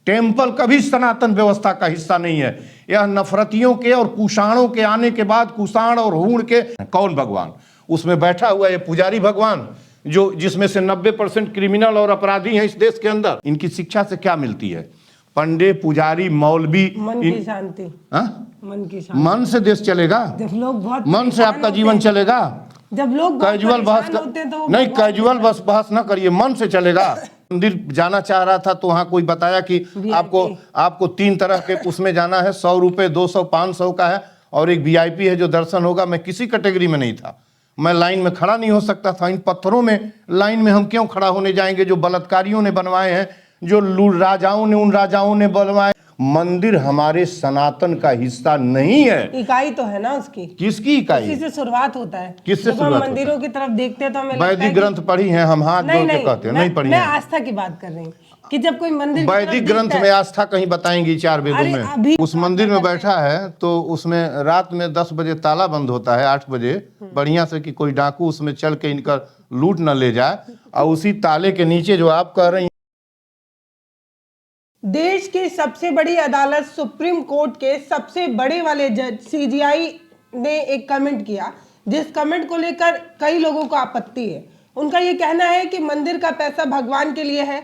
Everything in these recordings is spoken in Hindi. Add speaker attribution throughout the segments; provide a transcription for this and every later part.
Speaker 1: टेम्पल कभी सनातन व्यवस्था का हिस्सा नहीं है। यह नफरतियों के और कुषाणों के आने के बाद, कुषाण और हूण के, कौन भगवान उसमें बैठा हुआ है? पुजारी भगवान, जो जिसमें से 90% क्रिमिनल और अपराधी हैं इस देश के अंदर। इनकी शिक्षा से क्या मिलती है? पंडित, पुजारी, मौलवी,
Speaker 2: मन की शांति, मन की शांति।
Speaker 1: मन से देश चलेगा,
Speaker 2: जब लोग बहुत
Speaker 1: मन से आपका जीवन चलेगा।
Speaker 2: जब लोग
Speaker 1: कैजुअल बहस
Speaker 2: होते हैं तो
Speaker 1: नहीं, कैजुअल बहस ना करिए, मन से चलेगा। मंदिर जाना चाह रहा था तो वहां कोई बताया कि आपको 3 तरह के उसमें जाना है, 100 रुपए, 200, 500 का है, और एक VIP है जो दर्शन होगा। मैं किसी कैटेगरी में नहीं था, मैं लाइन में खड़ा नहीं हो सकता था। इन पत्थरों में लाइन में हम क्यों खड़ा होने जाएंगे जो बलात्कारियों ने बनवाए हैं, जो उन राजाओं ने बनवाए। मंदिर हमारे सनातन का हिस्सा नहीं है।
Speaker 2: इकाई तो है ना उसकी।
Speaker 1: किसकी इकाई?
Speaker 2: किसी से शुरुआत होता है।
Speaker 1: किससे
Speaker 2: जब हम मंदिरों की तरफ देखते हैं तो हमें
Speaker 1: वैदिक ग्रंथ पढ़ी हैं हम, हाथ जोड़ के कहते हैं नहीं पढ़ी
Speaker 2: मैं
Speaker 1: हैं।
Speaker 2: आस्था की बात कर रही हूँ कि जब कोई मंदिर
Speaker 1: वैदिक ग्रंथ में आस्था कहीं बताएंगी 4 वेदों में? उस मंदिर में बैठा है तो उसमें रात में 10 बजे ताला बंद होता है, 8 बजे बढ़िया से, कि कोई डाकू उसमें चल के इनका लूट न ले जाए। और उसी ताले के नीचे जो आप कह रही हैं,
Speaker 2: देश की सबसे बड़ी अदालत सुप्रीम कोर्ट के सबसे बड़े वाले जज CGI ने एक कमेंट किया, जिस कमेंट को लेकर कई लोगों को आपत्ति है। उनका ये कहना है कि मंदिर का पैसा भगवान के लिए है,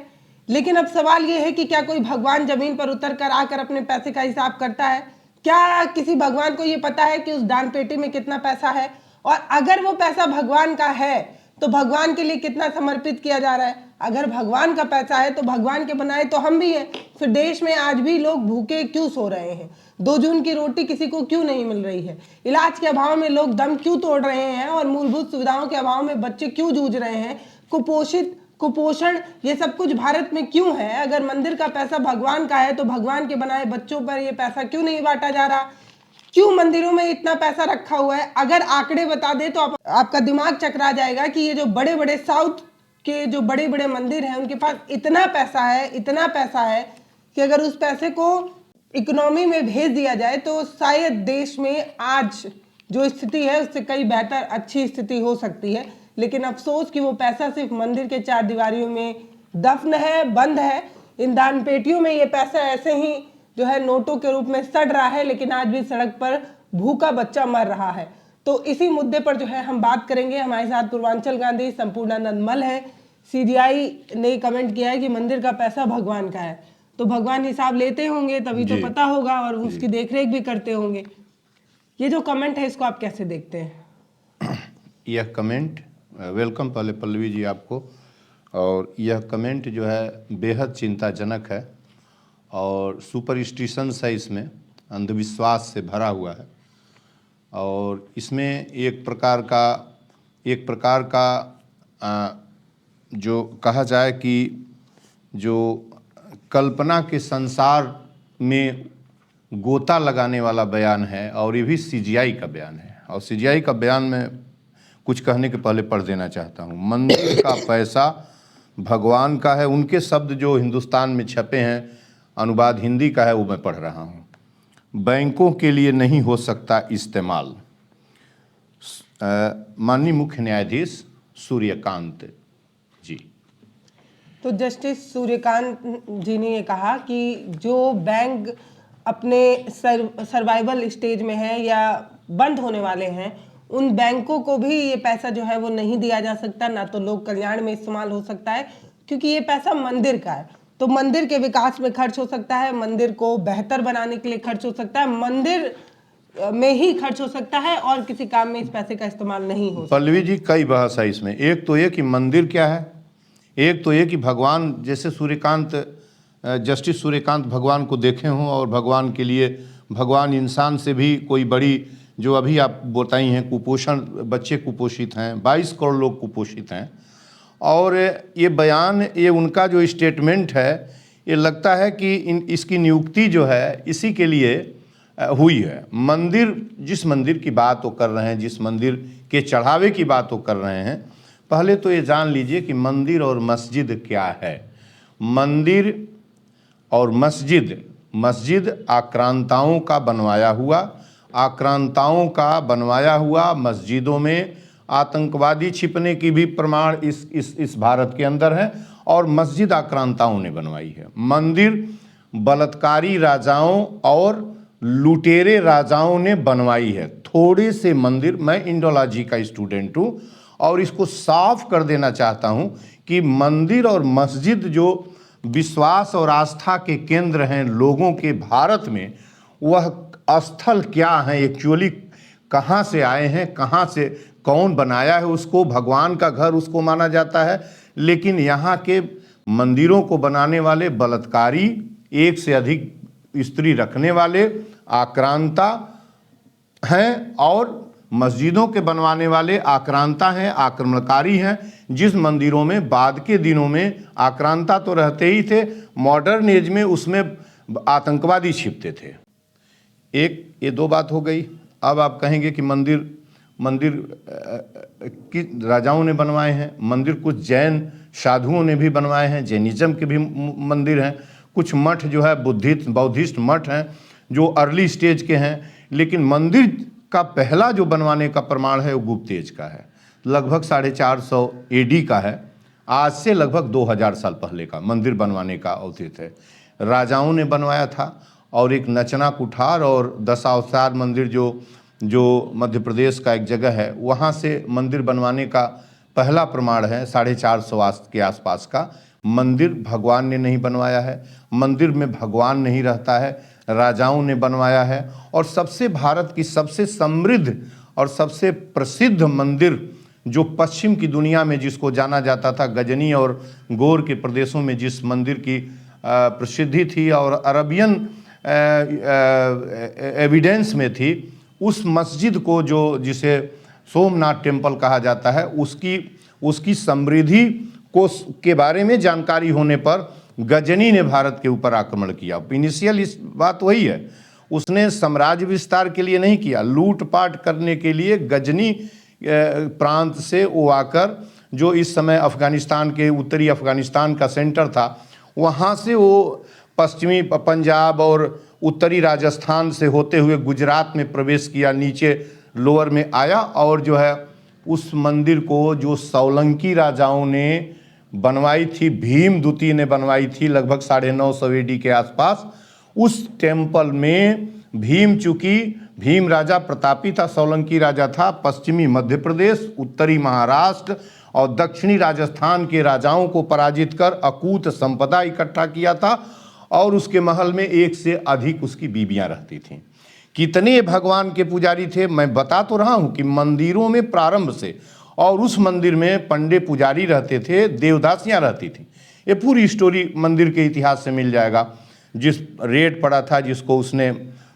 Speaker 2: लेकिन अब सवाल ये है कि क्या कोई भगवान जमीन पर उतर कर आकर अपने पैसे का हिसाब करता है? क्या किसी भगवान को ये पता है कि उस दान पेटी में कितना पैसा है? और अगर वो पैसा भगवान का है तो भगवान के लिए कितना समर्पित किया जा रहा है? अगर भगवान का पैसा है तो भगवान के बनाए तो हम भी हैं। फिर देश में आज भी लोग भूखे क्यों सो रहे हैं? 2 जून की रोटी किसी को क्यों नहीं मिल रही है? इलाज के अभाव में लोग दम क्यों तोड़ रहे हैं? और मूलभूत सुविधाओं के अभाव में बच्चे क्यों जूझ रहे हैं? कुपोषण, ये सब कुछ भारत में क्यों है? अगर मंदिर का पैसा भगवान का है तो भगवान के बनाए बच्चों पर ये पैसा क्यों नहीं बांटा जा रहा? क्यों मंदिरों में इतना पैसा रखा हुआ है? अगर आंकड़े बता दे तो आपका दिमाग चकरा जाएगा कि ये जो बड़े बड़े साउथ के जो बड़े बड़े मंदिर हैं उनके पास इतना पैसा है कि अगर उस पैसे को इकोनॉमी में भेज दिया जाए तो शायद देश में आज जो स्थिति है उससे कई बेहतर अच्छी स्थिति हो सकती है। लेकिन अफसोस कि वो पैसा सिर्फ मंदिर के 4 दीवारियों में दफन है, बंद है। इन दान पेटियों में ये पैसा ऐसे ही जो है नोटों के रूप में सड़ रहा है, लेकिन आज भी सड़क पर भूखा बच्चा मर रहा है। तो इसी मुद्दे पर जो है हम बात करेंगे। हमारे साथ पूर्वांचल गांधी संपूर्णानंद मल है। CGI ने कमेंट किया है कि मंदिर का पैसा भगवान का है, तो भगवान हिसाब लेते होंगे तभी तो पता होगा और उसकी देखरेख भी करते होंगे। ये जो कमेंट है इसको आप कैसे देखते हैं?
Speaker 1: यह कमेंट, वेलकम पहले पल्लवी जी आपको। और यह कमेंट जो है बेहद चिंताजनक है और सुपरस्टिशंस है, इसमें अंधविश्वास से भरा हुआ है। और इसमें एक प्रकार का जो कहा जाए कि जो कल्पना के संसार में गोता लगाने वाला बयान है, और ये भी CGI का बयान है। और CGI का बयान में कुछ कहने के पहले पढ़ देना चाहता हूँ। मंदिर का पैसा भगवान का है, उनके शब्द जो हिंदुस्तान में छपे हैं, अनुवाद हिंदी का है, वो मैं पढ़ रहा हूँ। बैंकों के लिए नहीं हो सकता इस्तेमाल। माननीय मुख्य न्यायाधीश सूर्यकांत जी।
Speaker 2: तो जस्टिस सूर्यकांत जी ने ये कहा कि जो बैंक अपने सर्वाइवल स्टेज में है या बंद होने वाले हैं, उन बैंकों को भी ये पैसा जो है वो नहीं दिया जा सकता, ना तो लोक कल्याण में इस्तेमाल हो सकता है, क्योंकि ये पैसा मंदिर का है। तो मंदिर के विकास में खर्च हो सकता है, मंदिर को बेहतर बनाने के लिए खर्च हो सकता है, मंदिर में ही खर्च हो सकता है, और किसी काम में इस पैसे का इस्तेमाल नहीं हो सकता।
Speaker 1: पल्लवी जी, कई बहस है इसमें। एक तो ये कि मंदिर क्या है, एक तो ये कि भगवान, जैसे जस्टिस सूर्यकांत भगवान को देखे हों और भगवान के लिए, भगवान इंसान से भी कोई बड़ी, जो अभी आप बताई हैं, कुपोषण, बच्चे कुपोषित हैं, 22 करोड़ लोग कुपोषित हैं। और ये बयान, ये उनका जो स्टेटमेंट है, ये लगता है कि इसकी नियुक्ति जो है इसी के लिए हुई है। मंदिर, जिस मंदिर की बात वो कर रहे हैं, जिस मंदिर के चढ़ावे की बात वो कर रहे हैं, पहले तो ये जान लीजिए कि मंदिर और मस्जिद क्या है। मंदिर और मस्जिद आक्रांताओं का बनवाया हुआ मस्जिदों में आतंकवादी छिपने की भी प्रमाण इस भारत के अंदर है, और मस्जिद आक्रांताओं ने बनवाई है। बलात्कारी राजाओं और लुटेरे राजाओं ने बनवाई है। थोड़े से मंदिर, मैं इंडोलॉजी का स्टूडेंट हूँ और इसको साफ कर देना चाहता हूँ कि मंदिर और मस्जिद जो विश्वास और आस्था के केंद्र हैं लोगों के भारत में, वह स्थल क्या है एक्चुअली, कहाँ से आए हैं, कहाँ से कौन बनाया है उसको, भगवान का घर उसको माना जाता है। लेकिन यहाँ के मंदिरों को बनाने वाले बलात्कारी, एक से अधिक स्त्री रखने वाले आक्रांता हैं और मस्जिदों के बनवाने वाले आक्रांता हैं, आक्रमणकारी हैं। जिस मंदिरों में बाद के दिनों में आक्रांता तो रहते ही थे, मॉडर्न एज में उसमें आतंकवादी छिपते थे। ये दो बात हो गई। अब आप कहेंगे कि मंदिर कि राजाओं ने बनवाए हैं, मंदिर कुछ जैन साधुओं ने भी बनवाए हैं, जैनिज्म के भी मंदिर हैं, कुछ मठ जो है बौद्धिस्ट मठ हैं जो अर्ली स्टेज के हैं। लेकिन मंदिर का पहला जो बनवाने का प्रमाण है वो गुप्त एज का है, लगभग 450 AD का है। आज से लगभग 2000 साल पहले का मंदिर बनवाने का औचित्य है। राजाओं ने बनवाया था। और एक नचना कुठार और दशावतार मंदिर जो मध्य प्रदेश का एक जगह है, वहाँ से मंदिर बनवाने का पहला प्रमाण है 450 के आसपास का। मंदिर भगवान ने नहीं बनवाया है, मंदिर में भगवान नहीं रहता है, राजाओं ने बनवाया है। और सबसे भारत की सबसे समृद्ध और सबसे प्रसिद्ध मंदिर जो पश्चिम की दुनिया में जिसको जाना जाता था, गजनी और गोर के प्रदेशों में जिस मंदिर की प्रसिद्धि थी और अरबियन एविडेंस में थी, उस मस्जिद को जिसे सोमनाथ टेम्पल कहा जाता है, उसकी समृद्धि के बारे में जानकारी होने पर गजनी ने भारत के ऊपर आक्रमण किया। इनिशियल इस बात वही है, उसने साम्राज्य विस्तार के लिए नहीं किया, लूटपाट करने के लिए गजनी प्रांत से वो आकर, जो इस समय अफगानिस्तान के उत्तरी अफगानिस्तान का सेंटर था, वहाँ से वो पश्चिमी पंजाब और उत्तरी राजस्थान से होते हुए गुजरात में प्रवेश किया, नीचे लोअर में आया और जो है उस मंदिर को जो सोलंकी राजाओं ने बनवाई थी, भीम द्वितीय ने बनवाई थी लगभग 950 AD के आसपास, उस टेम्पल में चूंकि भीम राजा प्रतापी था, सोलंकी राजा था, पश्चिमी मध्य प्रदेश, उत्तरी महाराष्ट्र और दक्षिणी राजस्थान के राजाओं को पराजित कर अकूत संपदा इकट्ठा किया था और उसके महल में एक से अधिक उसकी बीबियां रहती थीं। कितने भगवान के पुजारी थे मैं बता तो रहा हूं कि मंदिरों में प्रारंभ से, और उस मंदिर में पंडे पुजारी रहते थे, देवदासियां रहती थी। ये पूरी स्टोरी मंदिर के इतिहास से मिल जाएगा। जिस रेड पड़ा था, जिसको उसने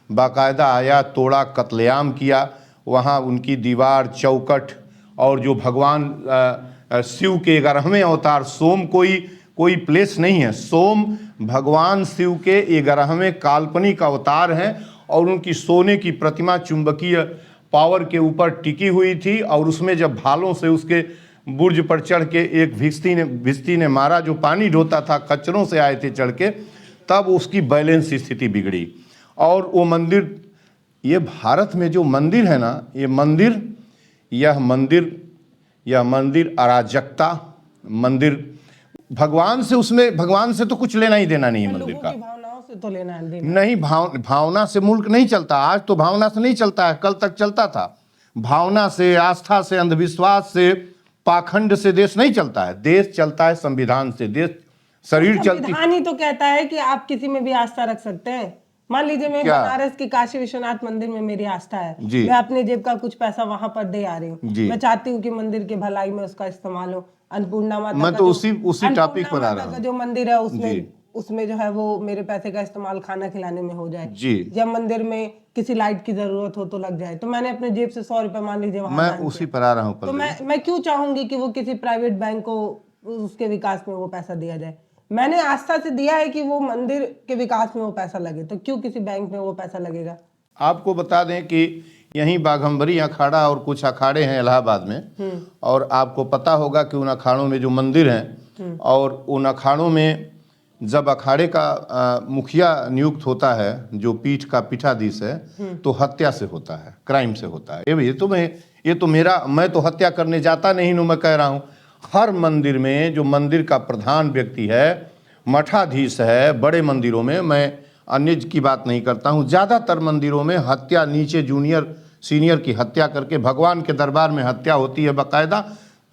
Speaker 1: बाकायदा आया, तोड़ा, कत्लेआम किया, वहाँ उनकी दीवार, चौकट और जो भगवान शिव के 11वें अवतार सोम कोई प्लेस नहीं है। सोम भगवान शिव के 11वें काल्पनिक अवतार हैं और उनकी सोने की प्रतिमा चुंबकीय पावर के ऊपर टिकी हुई थी और उसमें जब भालों से उसके बुर्ज पर चढ़ के एक भिस्ती ने मारा जो पानी ढोता था, कचरों से आए थे चढ़ के, तब उसकी बैलेंस स्थिति बिगड़ी। और वो मंदिर, ये भारत में जो मंदिर है ना, यह मंदिर अराजकता, मंदिर भगवान से तो कुछ लेना ही देना नहीं है मंदिर का।
Speaker 2: भावनाओं से तो लेना है
Speaker 1: नहीं, भावना से मुल्क नहीं चलता। आज तो भावना से नहीं चलता है, कल तक चलता था। भावना से, आस्था से, अंधविश्वास से, पाखंड से देश नहीं चलता है। देश चलता है संविधान से। देश शरीर चलती,
Speaker 2: संविधान ही तो कहता है कि आप किसी में भी आस्था रख सकते हैं। मान लीजिए मैं बनारस के काशी विश्वनाथ मंदिर में मेरी आस्था है, मैं अपने जेब का कुछ पैसा वहां पर दे आ रही हूँ, मैं चाहती हूँ कि मंदिर के भलाई में उसका इस्तेमाल हो। अन्नपूर्णा माता,
Speaker 1: मैं तो उसी टॉपिक पर आ रहा हूँ।
Speaker 2: जो मंदिर है उसमें जो है वो मेरे पैसे का इस्तेमाल खाना खिलाने में हो जाए। जब मंदिर में किसी लाइट की जरूरत हो तो लग जाए, तो मैंने अपने जेब से 100 रुपए मान लीजिए वहां,
Speaker 1: मैं उसी पर आ रहा हूँ।
Speaker 2: तो मैं क्यों चाहूंगी कि वो किसी प्राइवेट बैंक को उसके विकास में वो पैसा दिया जाए। मैंने आस्था से दिया है कि वो मंदिर के विकास में वो पैसा लगे, तो क्यों किसी बैंक में वो पैसा लगेगा।
Speaker 1: आपको बता दें कि यहीं बाघम्बरी अखाड़ा और कुछ अखाड़े हैं इलाहाबाद में, और आपको पता होगा कि उन अखाड़ों में जो मंदिर हैं, और उन अखाड़ों में जब अखाड़े का मुखिया नियुक्त होता है, जो पीठ का पीठाधीश है, तो हत्या से होता है, क्राइम से होता है। ये तो मैं तो हत्या करने जाता नहीं हूँ। मैं कह रहा हूँ हर मंदिर में जो मंदिर का प्रधान व्यक्ति है, मठाधीश है बड़े मंदिरों में, मैं अन्य की बात नहीं करता हूँ, ज़्यादातर मंदिरों में हत्या, नीचे जूनियर सीनियर की हत्या करके भगवान के दरबार में हत्या होती है बाकायदा,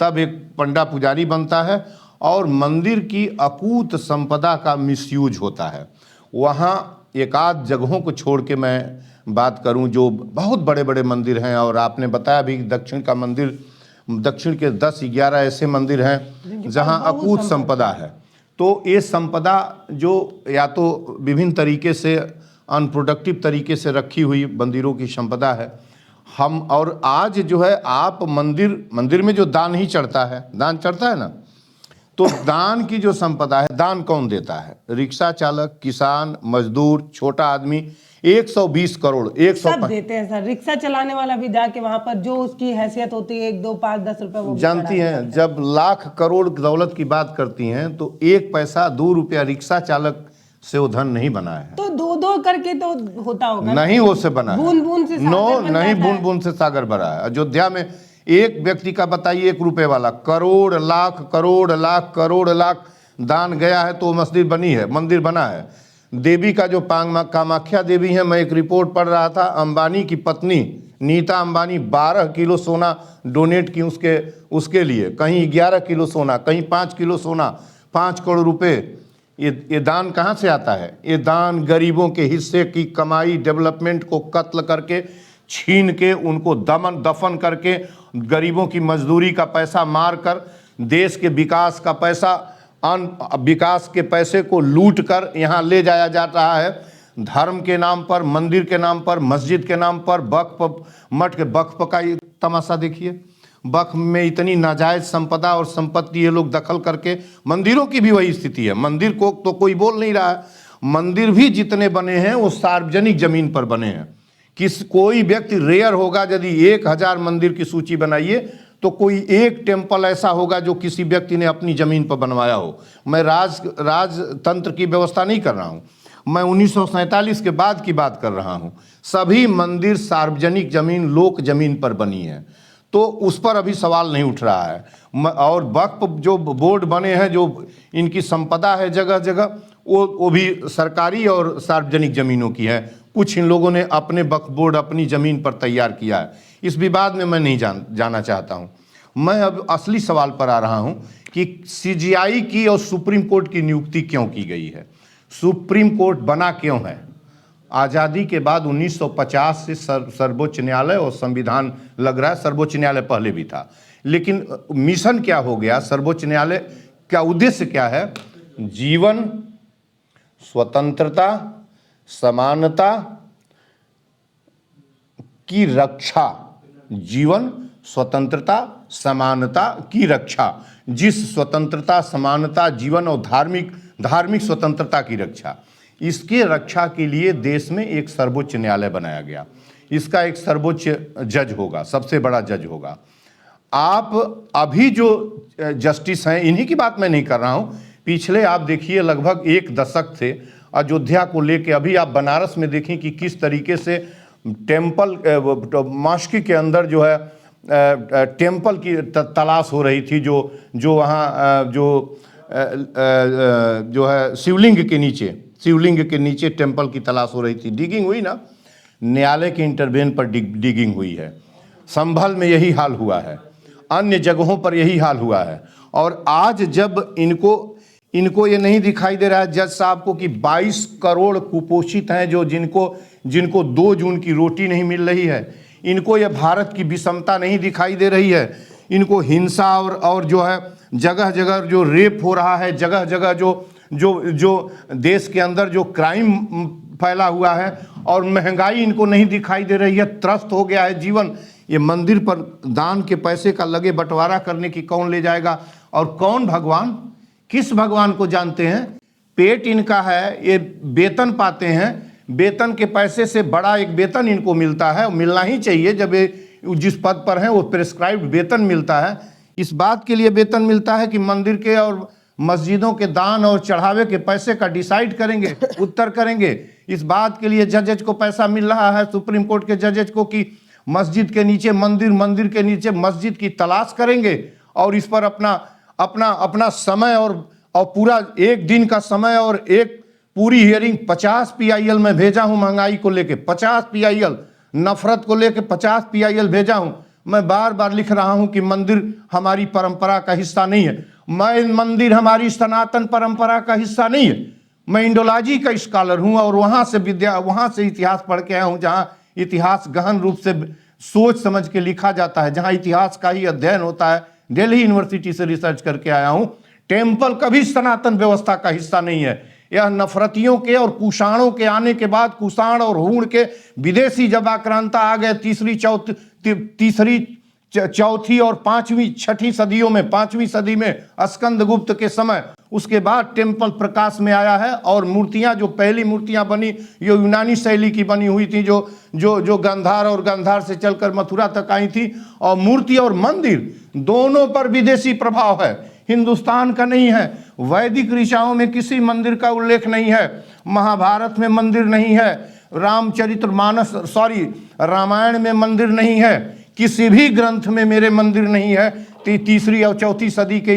Speaker 1: तब एक पंडा पुजारी बनता है और मंदिर की अकूत संपदा का मिसयूज होता है। वहाँ एक आध जगहों को छोड़ के मैं बात करूं जो बहुत बड़े बड़े मंदिर हैं, और आपने बताया भी दक्षिण का मंदिर, दक्षिण के 10-11 ऐसे मंदिर हैं जहां अकूत संपदा है। तो ये संपदा जो या तो विभिन्न तरीके से अनप्रोडक्टिव तरीके से रखी हुई मंदिरों की संपदा है। हम और आज जो है आप मंदिर में जो दान ही चढ़ता है, दान चढ़ता है ना, तो दान की जो संपदा है, दान कौन देता है? रिक्शा चालक, किसान, मजदूर, छोटा आदमी। 120 करोड़
Speaker 2: सब देते हैं सर। रिक्शा चलाने वाला भी जाके वहां पर जो उसकी हैसियत होती है 1, 2, 5, 10 रुपए वो
Speaker 1: जानती हैं, जब लाख करोड़ दौलत की बात करती हैं तो 1 पैसा 2 रुपया रिक्शा चालक से वो धन नहीं बना है।
Speaker 2: तो 2-2 करके तो होता होगा
Speaker 1: नहीं, वो से बना है,
Speaker 2: बूंद बूंद से
Speaker 1: नो नहीं, बूंद बूंद से सागर भरा है। अयोध्या में एक व्यक्ति का बताइए 1 रुपए वाला, करोड़ लाख करोड़ लाख करोड़ लाख दान गया है तो मस्जिद बनी है, मंदिर बना है। देवी का जो कामाख्या देवी है, मैं एक रिपोर्ट पढ़ रहा था, अंबानी की पत्नी नीता अंबानी 12 किलो सोना डोनेट की उसके लिए, कहीं 11 किलो सोना, कहीं 5 किलो सोना, 5 करोड़ रुपए। ये दान कहाँ से आता है? ये दान गरीबों के हिस्से की कमाई, डेवलपमेंट को कत्ल करके, छीन के, उनको दफन करके, गरीबों की मजदूरी का पैसा मार कर, देश के विकास का पैसा, विकास के पैसे को लूट कर यहाँ ले जाया जा रहा है। धर्म के नाम पर, मंदिर के नाम पर, मस्जिद के नाम पर, मठ के वक्फ का तमाशा देखिए। वक्फ में इतनी नाजायज संपदा और संपत्ति ये लोग दखल करके, मंदिरों की भी वही स्थिति है। मंदिर को तो कोई बोल नहीं रहा है, मंदिर भी जितने बने हैं वो सार्वजनिक जमीन पर बने हैं। कोई व्यक्ति रेयर होगा, यदि 1000 मंदिर की सूची बनाइए तो कोई एक टेम्पल ऐसा होगा जो किसी व्यक्ति ने अपनी जमीन पर बनवाया हो। मैं राजतंत्र की व्यवस्था नहीं कर रहा हूँ, मैं 1947 के बाद की बात कर रहा हूँ। सभी मंदिर सार्वजनिक जमीन, लोक जमीन पर बनी है, तो उस पर अभी सवाल नहीं उठ रहा है। और वक्फ जो बोर्ड बने हैं, जो इनकी संपदा है जगह जगह, वो भी सरकारी और सार्वजनिक ज़मीनों की है। कुछ इन लोगों ने अपने वक्फ बोर्ड अपनी ज़मीन पर तैयार किया है। इस विवाद में मैं नहीं जाना चाहता हूँ। मैं अब असली सवाल पर आ रहा हूँ कि सीजीआई की और सुप्रीम कोर्ट की नियुक्ति क्यों की गई है? सुप्रीम कोर्ट बना क्यों है? आज़ादी के बाद 1950 से सर्वोच्च न्यायालय और संविधान लग रहा है, सर्वोच्च न्यायालय पहले भी था, लेकिन मिशन क्या हो गया? सर्वोच्च न्यायालय का उद्देश्य क्या है? जीवन, स्वतंत्रता, समानता की रक्षा, जीवन, स्वतंत्रता, समानता की रक्षा। जिस स्वतंत्रता, समानता, जीवन और धार्मिक स्वतंत्रता की रक्षा, इसके रक्षा के लिए देश में एक सर्वोच्च न्यायालय बनाया गया। इसका एक सर्वोच्च जज होगा, सबसे बड़ा जज होगा। आप अभी जो जस्टिस हैं, इन्हीं की बात मैं नहीं कर रहा हूँ, पिछले आप देखिए लगभग 1 दशक से अयोध्या को लेके, अभी आप बनारस में देखें कि किस तरीके से टेम्पल, मॉस्क के अंदर जो है टेम्पल की तलाश हो रही थी, जो वहाँ जो है शिवलिंग के नीचे टेम्पल की तलाश हो रही थी। डिगिंग हुई ना, न्यायालय के इंटरवेन पर डिगिंग हुई है। संभल में यही हाल हुआ है, अन्य जगहों पर यही हाल हुआ है। और आज जब इनको ये नहीं दिखाई दे रहा है जज साहब को कि 22 करोड़ कुपोषित हैं, जो जिनको 2 जून की रोटी नहीं मिल रही है, इनको ये भारत की विषमता नहीं दिखाई दे रही है, इनको हिंसा और जो है जगह जगह जो रेप हो रहा है, जगह जगह जो देश के अंदर जो क्राइम फैला हुआ है, और महंगाई इनको नहीं दिखाई दे रही है, त्रस्त हो गया है जीवन। ये मंदिर पर दान के पैसे का लगे बंटवारा करने की कौन ले जाएगा? और कौन भगवान, किस भगवान को जानते हैं? पेट इनका है, ये वेतन पाते हैं, वेतन के पैसे से बड़ा एक वेतन इनको मिलता है, मिलना ही चाहिए। जब ये जिस पद पर हैं वो प्रिस्क्राइब्ड वेतन मिलता है। इस बात के लिए वेतन मिलता है कि मंदिर के और मस्जिदों के दान और चढ़ावे के पैसे का डिसाइड करेंगे, उत्तर करेंगे। इस बात के लिए जजेज को पैसा मिल रहा है, सुप्रीम कोर्ट के जजेज को, कि मस्जिद के नीचे मंदिर, मंदिर के नीचे मस्जिद की तलाश करेंगे और इस पर अपना समय और पूरा एक दिन का समय और एक पूरी हियरिंग 50 PIL में भेजा हूं महंगाई को लेके, 50 PIL, नफरत को लेके 50 PIL भेजा हूं। मैं बार बार लिख रहा हूं कि मंदिर हमारी परंपरा का हिस्सा नहीं है। मंदिर हमारी सनातन परंपरा का हिस्सा नहीं है। मैं इंडोलॉजी का स्कॉलर हूं और वहां से इतिहास पढ़ के आया हूं, जहां इतिहास गहन रूप से सोच समझ के लिखा जाता है, जहां इतिहास का ही अध्ययन होता है। दिल्ली यूनिवर्सिटी से रिसर्च करके आया हूं। टेम्पल कभी सनातन व्यवस्था का हिस्सा नहीं है। यह नफरतियों के और कुषाणों के आने के बाद, कुषाण और हूण के विदेशी जब आक्रांता आ गए तीसरी चौथी और पांचवी छठी सदियों में, 5वीं सदी में स्कंदगुप्त के समय, उसके बाद टेम्पल प्रकाश में आया है। और मूर्तियां, जो पहली मूर्तियां बनी, ये यूनानी शैली की बनी हुई थी, जो गांधार और गांधार से चलकर मथुरा तक आई थी। और मूर्ति और मंदिर दोनों पर विदेशी प्रभाव है, हिंदुस्तान का नहीं है। वैदिक ऋचाओं में किसी मंदिर का उल्लेख नहीं है, महाभारत में मंदिर नहीं है, रामायण में मंदिर नहीं है, किसी भी ग्रंथ में मेरे मंदिर नहीं है। तीसरी और चौथी सदी के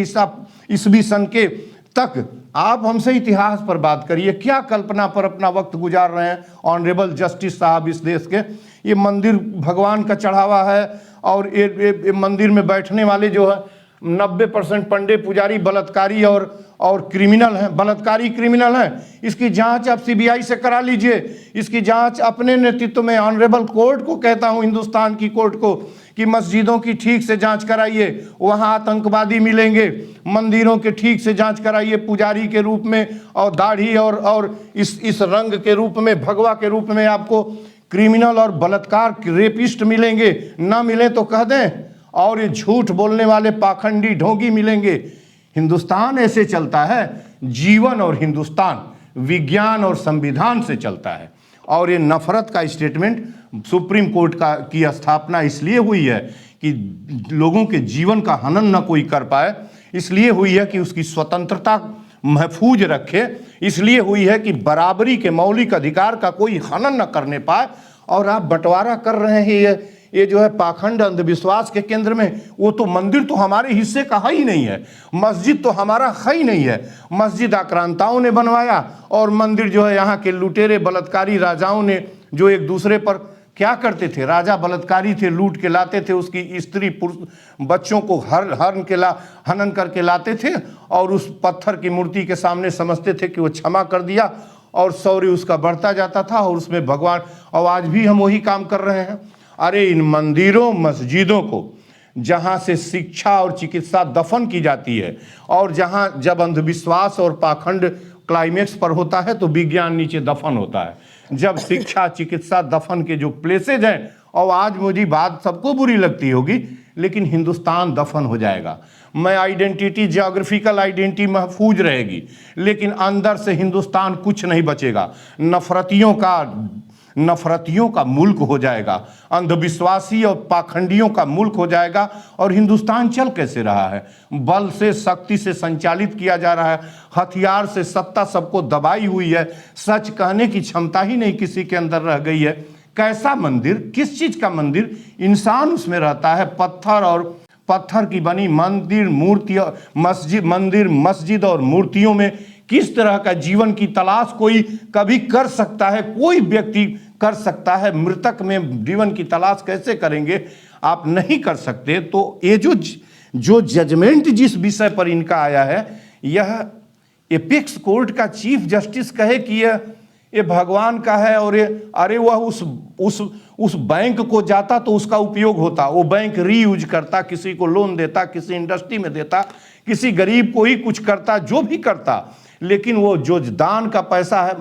Speaker 1: ईस्वी सन के तक आप हमसे इतिहास पर बात करिए। क्या कल्पना पर अपना वक्त गुजार रहे हैं ऑनरेबल जस्टिस साहब इस देश के। ये मंदिर भगवान का चढ़ावा है और ये मंदिर में बैठने वाले जो है 90% पंडित पुजारी बलात्कारी और क्रिमिनल हैं, बलात्कारी क्रिमिनल हैं। इसकी जांच आप CBI से करा लीजिए। इसकी जांच अपने नेतृत्व में ऑनरेबल कोर्ट को कहता हूं, हिंदुस्तान की कोर्ट को, कि मस्जिदों की ठीक से जांच कराइए, वहां आतंकवादी मिलेंगे। मंदिरों के ठीक से जांच कराइए, पुजारी के रूप में और दाढ़ी और इस रंग के रूप में, भगवा के रूप में आपको क्रिमिनल और बलात्कार रेपिस्ट मिलेंगे। ना मिले तो कह दें। और ये झूठ बोलने वाले पाखंडी ढोंगी मिलेंगे। हिंदुस्तान ऐसे चलता है, जीवन और हिंदुस्तान विज्ञान और संविधान से चलता है। और ये नफरत का स्टेटमेंट सुप्रीम कोर्ट की स्थापना इसलिए हुई है कि लोगों के जीवन का हनन न कोई कर पाए, इसलिए हुई है कि उसकी स्वतंत्रता महफूज रखे, इसलिए हुई है कि बराबरी के मौलिक अधिकार का कोई हनन न करने पाए। और आप बंटवारा कर रहे हैं ये जो है पाखंड अंधविश्वास के केंद्र में। वो तो मंदिर तो हमारे हिस्से का है ही नहीं है, मस्जिद तो हमारा है ही नहीं है। मस्जिद आक्रांताओं ने बनवाया और मंदिर जो है यहाँ के लुटेरे बलात्कारी राजाओं ने, जो एक दूसरे पर क्या करते थे, राजा बलात्कारी थे, लूट के लाते थे, उसकी स्त्री पुरुष बच्चों को हनन करके लाते थे और उस पत्थर की मूर्ति के सामने समझते थे कि वो क्षमा कर दिया और शौर्य उसका बढ़ता जाता था और उसमें भगवान। और आज भी हम वही काम कर रहे हैं। अरे इन मंदिरों मस्जिदों को जहाँ से शिक्षा और चिकित्सा दफन की जाती है, और जहाँ जब अंधविश्वास और पाखंड क्लाइमेक्स पर होता है तो विज्ञान नीचे दफन होता है। जब शिक्षा चिकित्सा दफन के जो प्लेसेज हैं, और आज मुझे बात सबको बुरी लगती होगी, लेकिन हिंदुस्तान दफन हो जाएगा। मैं आइडेंटिटी, जियोग्राफिकल आइडेंटिटी महफूज रहेगी, लेकिन अंदर से हिंदुस्तान कुछ नहीं बचेगा। नफरतियों का मुल्क हो जाएगा, अंधविश्वासी और पाखंडियों का मुल्क हो जाएगा। और हिंदुस्तान चल कैसे रहा है? बल से, शक्ति से संचालित किया जा रहा है, हथियार से सत्ता सबको दबाई हुई है, सच कहने की क्षमता ही नहीं किसी के अंदर रह गई है। कैसा मंदिर, किस चीज का मंदिर? इंसान उसमें रहता है। पत्थर की बनी मंदिर, मूर्तियां, मस्जिद और मूर्तियों में किस तरह का जीवन की तलाश कोई कभी कर सकता है? कोई व्यक्ति कर सकता है? मृतक में जीवन की तलाश कैसे करेंगे? आप नहीं कर सकते। तो ये जो जजमेंट जिस विषय पर इनका आया है, यह एपेक्स कोर्ट का चीफ जस्टिस कहे कि ये भगवान का है, और ये, अरे वह उस बैंक को जाता तो उसका उपयोग होता, वो बैंक रीयूज करता, किसी को लोन देता, किसी इंडस्ट्री में देता, किसी गरीब को ही कुछ करता, जो भी करता। लेकिन वो जो दान का पैसा है,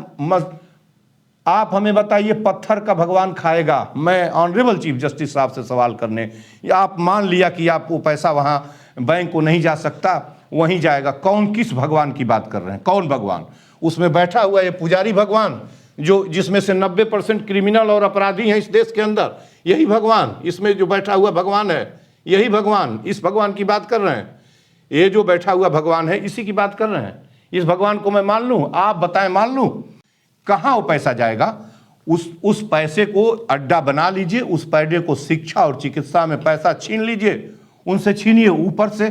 Speaker 1: आप हमें बताइए पत्थर का भगवान खाएगा? मैं ऑनरेबल चीफ जस्टिस साहब से सवाल करने, या आप मान लिया कि आप वो पैसा वहां बैंक को नहीं जा सकता, वहीं जाएगा। कौन, किस भगवान की बात कर रहे हैं? कौन भगवान? उसमें बैठा हुआ ये पुजारी भगवान, जिसमें से 90% क्रिमिनल और अपराधी हैं इस देश के अंदर, यही भगवान, इसमें जो बैठा हुआ भगवान है, यही भगवान, इस भगवान की बात कर रहे हैं। ये जो बैठा हुआ भगवान है, इसी की बात कर रहे हैं। इस भगवान को मैं मान लूं? आप बताएं, मान लूं? कहां वो पैसा जाएगा? उस पैसे को अड्डा बना लीजिए, उस पैसे को शिक्षा और चिकित्सा में पैसा छीन लीजिए, उनसे छीनिए। ऊपर से